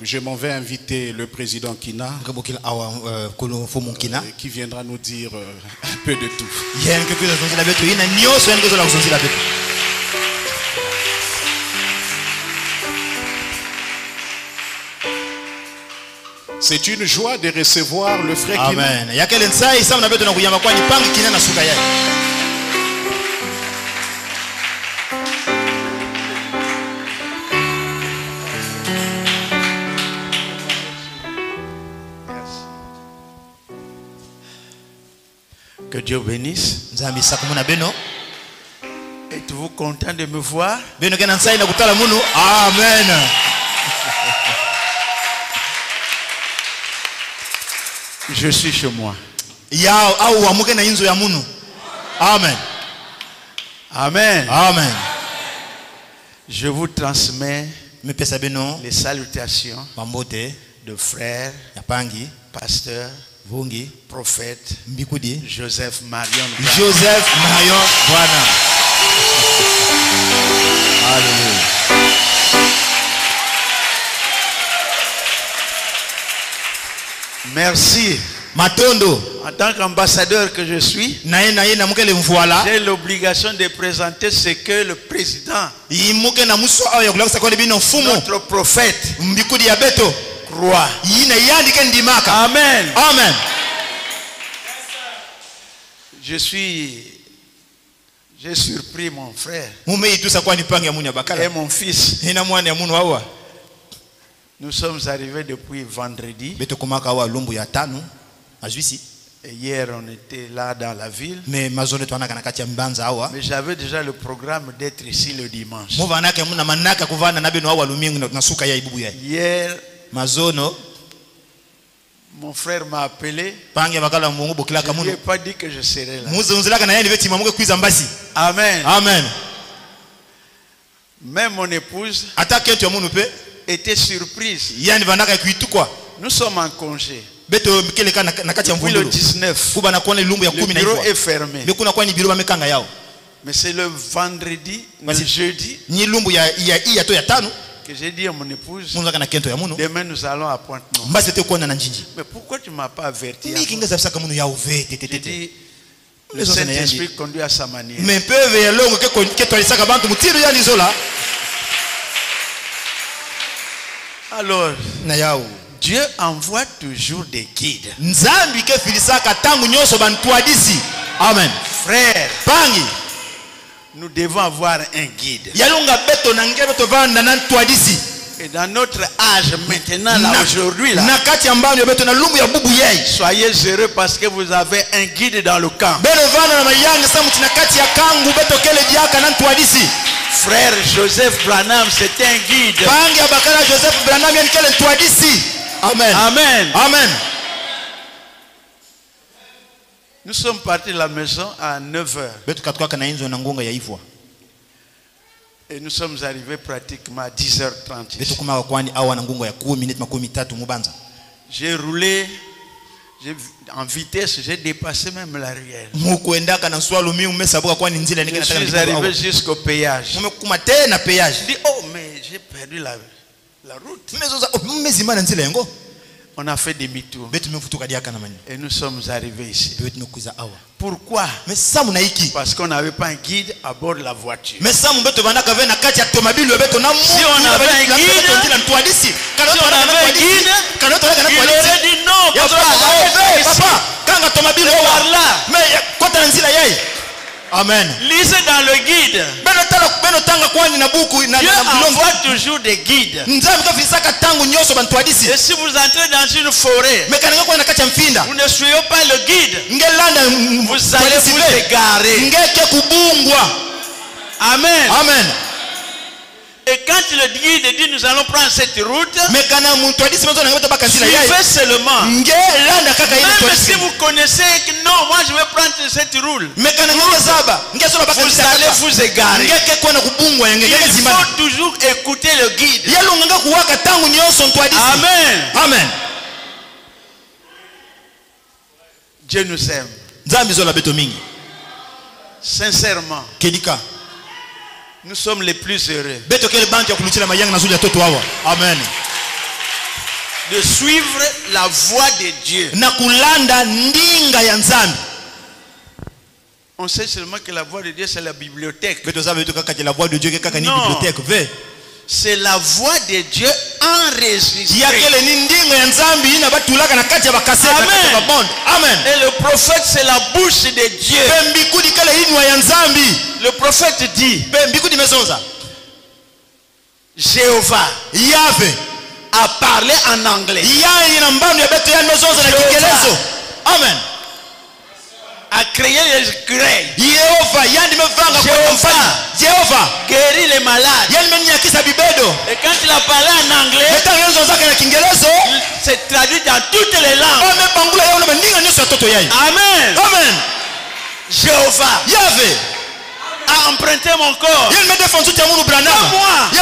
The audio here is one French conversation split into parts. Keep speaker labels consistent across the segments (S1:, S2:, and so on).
S1: je m'en vais inviter le président Kina qui viendra nous dire un peu de tout. C'est une joie de recevoir le frère Kina.
S2: Amen.
S3: Que Dieu bénisse. Êtes-vous content de me voir?
S2: Amen.
S3: Je suis chez moi.
S2: Amen.
S3: Amen.
S2: Amen.
S3: Je vous transmets les salutations de frères, pasteurs, prophète Joseph Marion.
S2: Joseph Marion Branham. Alléluia.
S3: Merci.
S2: Matondo.
S3: En tant qu'ambassadeur que je suis, j'ai l'obligation de présenter ce que le président, notre prophète, croit. Amen.
S2: Amen.
S3: J'ai surpris mon frère
S2: et
S3: mon fils. Nous sommes arrivés depuis vendredi. Et hier on était là dans la ville. Mais j'avais déjà le programme d'être ici le dimanche. Hier, mon frère m'a appelé. Je ne lui ai pas dit que je serais là. Amen.
S2: Amen.
S3: Même mon épouse était surprise. Nous sommes en congé. Depuis le 19, le bureau est fermé. Mais c'est le vendredi, le jeudi, que j'ai dit à mon épouse, demain nous allons à Pointe-Noire. Mais pourquoi tu ne m'as pas averti? J'ai dit, le Saint-Esprit conduit à sa manière. Alors, Dieu envoie toujours des guides.
S2: Amen.
S3: Frère, nous devons avoir un guide. Et dans notre âge maintenant, là, aujourd'hui, là, soyez heureux parce que vous avez un guide dans le camp. Frère Joseph Branham, c'est un guide.
S2: Amen.
S3: Amen.
S2: Amen.
S3: Nous sommes partis de la maison à 9h. Et nous sommes arrivés pratiquement à 10h30. J'ai roulé en vitesse, j'ai dépassé même la ruelle. Je suis arrivé jusqu'au péage. Je dis, oh, mais j'ai perdu la route. On a fait demi-tour. Et nous sommes arrivés ici. Pourquoi? Parce qu'on n'avait pas un guide à bord de la voiture. Si on avait un guide, il aurait dit non, papa,
S2: Amen.
S3: Lisez dans le guide. Dieu envoie toujours des guides. Et si vous entrez dans une forêt, vous ne suivez pas le guide, vous allez vous égarer. Amen.
S2: Amen.
S3: Et quand le guide dit nous allons prendre cette route, suivez seulement. Même si vous connaissez que non, moi je vais prendre cette route, vous allez vous égarer. Il faut toujours écouter le guide. Amen.
S2: Amen.
S3: Dieu nous aime. Sincèrement, nous sommes les plus heureux.
S2: Amen.
S3: de suivre la voie de Dieu.
S2: Na kulanda ndinga ya nzambi.
S3: On sait seulement que la voie de Dieu c'est la bibliothèque.
S2: La voie de Dieu c'est la bibliothèque.
S3: C'est la voix de Dieu enregistrée.
S2: Amen.
S3: Et le prophète, c'est la bouche de Dieu. Le prophète dit, Jéhovah
S2: Yahvé
S3: a parlé en anglais.
S2: Amen.
S3: A créé les grès.
S2: Jéhovah
S3: guérit les malades. Et quand il a parlé en anglais, c'est traduit dans toutes les langues. Amen.
S2: Amen.
S3: Jéhovah
S2: Yahvé
S3: a emprunté mon corps.
S2: Comme moi.
S3: Le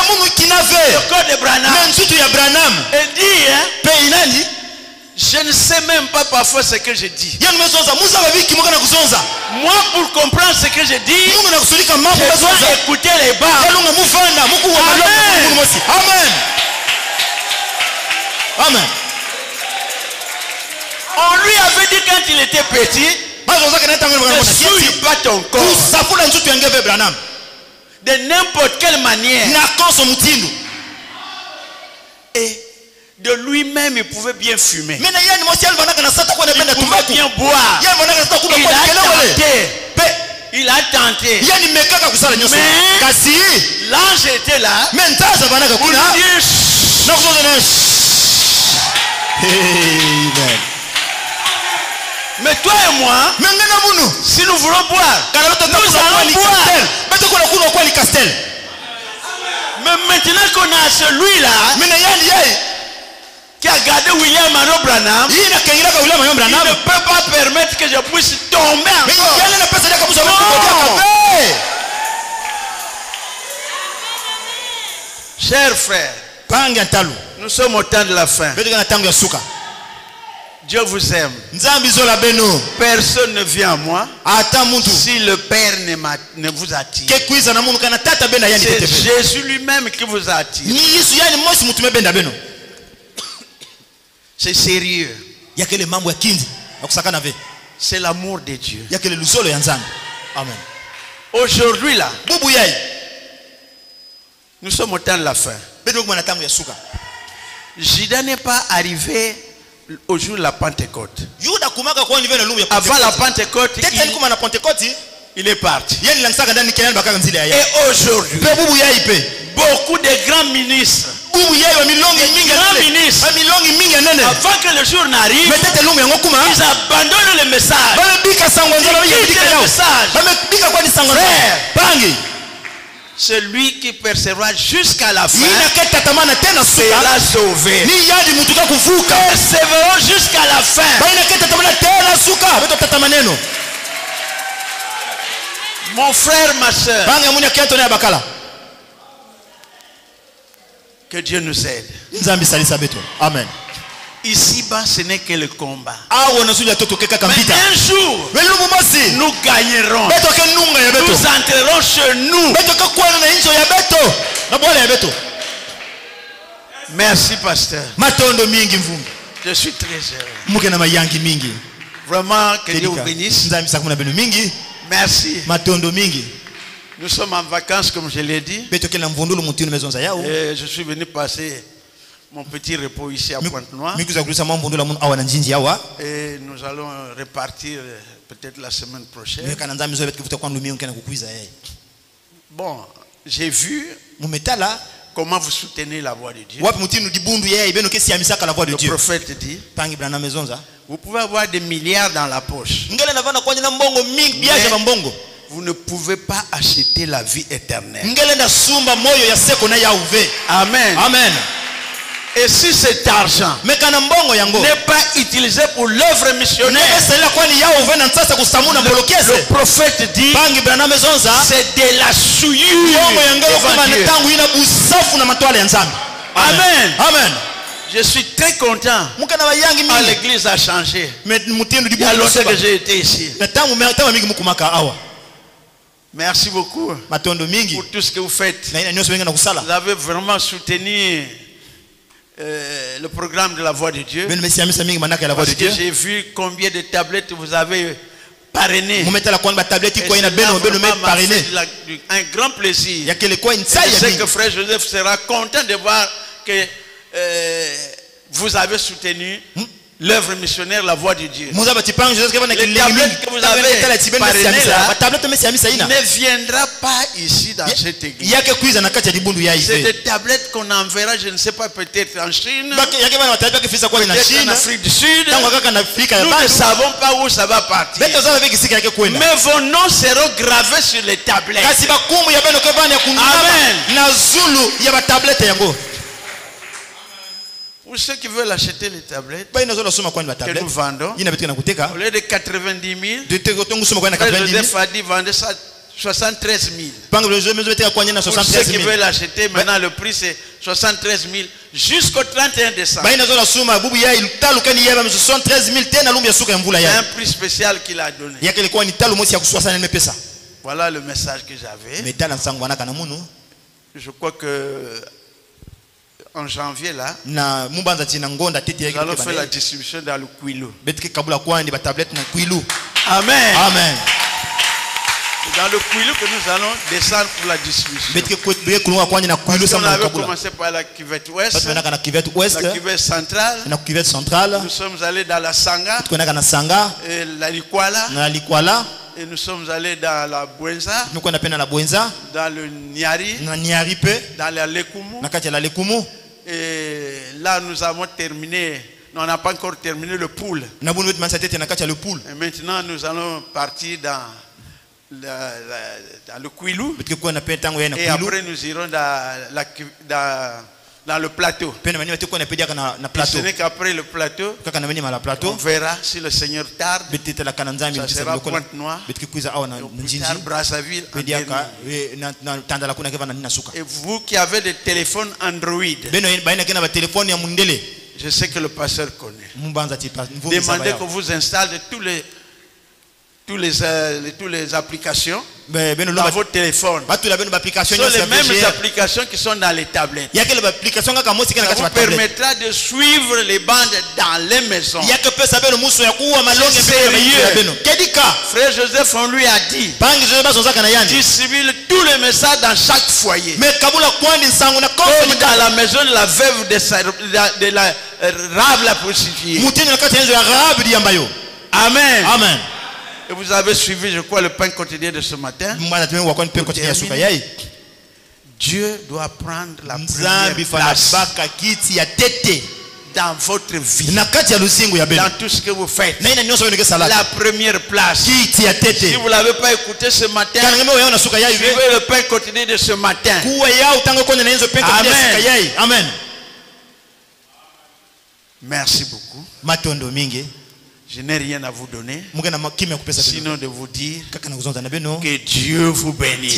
S3: corps de Branham. Et dit, je ne sais même pas parfois ce que je dis. Moi, pour comprendre ce que je dis, je dois écouter les bas.
S2: Amen. Amen.
S3: On lui avait dit quand il était petit, ne souille pas ton corps de n'importe quelle manière. Et de lui-même, il pouvait bien fumer. Il pouvait bien boire. Il a tenté. Mais l'ange était là. Pour lui dire, mais toi et moi, si nous voulons boire, nous allons boire. Mais maintenant qu'on a celui-là qui a gardé William Monroe Branham, il ne peut pas permettre que je puisse tomber encore. Chers frères, nous sommes au temps de la fin. Dieu vous aime. Personne ne vient à moi si le Père ne vous attire. C'est Jésus lui-même qui vous attire. C'est sérieux. C'est l'amour de Dieu.
S2: Amen.
S3: Aujourd'hui là, nous sommes au temps de la fin. Judas n'est pas arrivé au jour de la Pentecôte. Avant la Pentecôte, il est parti. Et aujourd'hui, beaucoup de grands ministres, avant que le jour n'arrive, ils abandonnent le message. Ils quittent le message. Frère, celui qui persévérera jusqu'à la fin sera sauvé. Persévérons jusqu'à la fin. Mon frère, ma soeur, que Dieu nous aide.
S2: Amen.
S3: Ici-bas, ce n'est que le combat. Mais
S2: un jour,
S3: nous gagnerons. Nous entrerons chez nous. Merci, pasteur. Je suis très heureux. Vraiment, que Dieu vous bénisse. Merci. Nous sommes en vacances, comme je l'ai dit. Et je suis venu passer mon petit repos ici à Pointe-Noire. Et nous allons repartir peut-être la semaine prochaine. Bon, j'ai vu comment vous soutenez la voix de Dieu. Le prophète dit, vous pouvez avoir des milliards dans la poche. Vous ne pouvez pas acheter la vie éternelle. Amen.
S2: Amen.
S3: Et si cet argent n'est pas utilisé pour l'œuvre missionnaire, le prophète dit, c'est de la souillure devant Dieu. Amen.
S2: Amen.
S3: Je suis très content. L'église a changé. Il y a longtemps que j'ai été ici. Merci beaucoup pour tout ce que vous faites. Vous avez vraiment soutenu
S4: le programme de la Voix de Dieu. Parce que j'ai vu combien de tablettes vous avez parrainées. Un grand plaisir. Je sais que Frère Joseph sera content de voir que vous avez soutenu l'œuvre missionnaire, la Voix de Dieu. Les tablettes que vous avez parrainées là ne viendra pas ici dans cette église. C'est des tablettes qu'on enverra, je ne sais pas, peut-être en Chine, peut-être en Afrique du Sud. Nous ne savons pas où ça va partir. Mais vos noms seront gravés sur les tablettes. Amen. Pour ceux qui veulent acheter les tablettes que nous vendons, au lieu de 90 000, Frère Joseph a dit vendez ça 73 000. Pour ceux qui veulent acheter, maintenant le prix c'est 73 000 jusqu'au 31 décembre. C'est un prix spécial qu'il a donné. Voilà le message que j'avais. Je crois que en janvier là, nous allons faire la distribution dans le Kwilu. Amen. Amen. C'est dans le Kwilu que nous allons descendre pour la distribution. On avait commencé par la cuvette ouest, la cuvette centrale. Nous sommes allés dans la Sanga, et la Likwala. Et nous sommes allés dans la Bwenza, dans le Nyari, dans la Lekumu. Et là nous avons terminé, on n'a pas encore terminé le pool. Et maintenant nous allons partir dans le Kwilu. Et après nous irons dans le plateau. Ce n'est qu'après le plateau, on verra si le Seigneur tarde. Ça sera Pointe-Noire, Brazzaville. Et vous qui avez des téléphones Android, je sais que le pasteur connaît. Demandez qu'on vous installe toutes les applications dans votre téléphone. Ce sont les mêmes applications qui sont dans les tablettes. Ça vous permettra de suivre les bandes dans les maisons. C'est sérieux. Frère Joseph, on lui a dit, distribue tous les messages dans chaque foyer. Comme dans la maison de la veuve de la Rahab la prostituée. Amen. Amen. Et vous avez suivi, je crois, le pain quotidien de ce matin. Dieu doit prendre la première place dans votre vie, dans tout ce que vous faites. La première place. Si vous ne l'avez pas écouté ce matin, suivez le pain quotidien de ce matin. Amen. Amen. Merci beaucoup. Je n'ai rien à vous donner, sinon de vous dire que Dieu vous bénisse.